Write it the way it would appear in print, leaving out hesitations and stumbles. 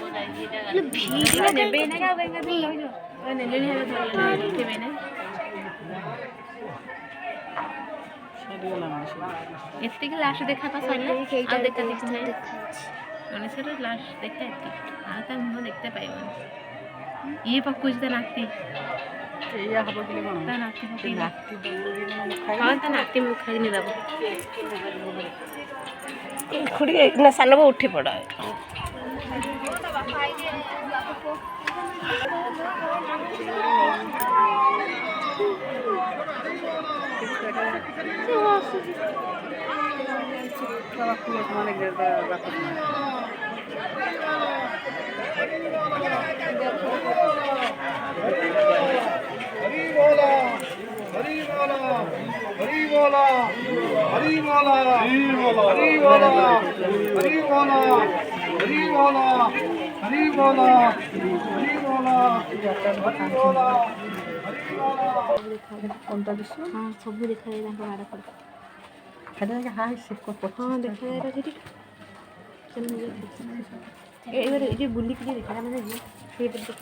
video ନେବେ ନା ଆଉ କାଇଁ କାଇଁ ରହିଛ ନେଲେଣି ହେଲେ ଧରିଲେଣି ଉଠେଇବେ ନା ଏତିକି ଲାଷ୍ଟ ଦେଖା ତ ସରିଲା ଆଉ ଦେଖା ଦେଖି ନାହିଁ ମଣିଷର ଲାଷ୍ଟ ଦେଖା ଏତିକି ଆଉ ତା ମୁହଁ ଦେଖତେ ପାଇବନି ଇଏ ପକଉଛି ତା ନାତି ଏଇଆ ହବ କି କଣ ତା ନାତି ପକେଇ ହଁ ତା ନାତି ମୁଖ ଖାଇନି ଦବ ଖୁଡ଼ି ନା ସାନ ବୋଉ ଉଠି ପଡ଼ ସବୁ ଦେଖାଯାଏ ତାଙ୍କ ବାଡ଼ ପଡ଼ ହଁ ଦେଖାଯାଏ ସେଠି ଏଇବାରେ ଏଠି ବୁଲିକି ଦେଖା ମାନେ ସେଇପଟେ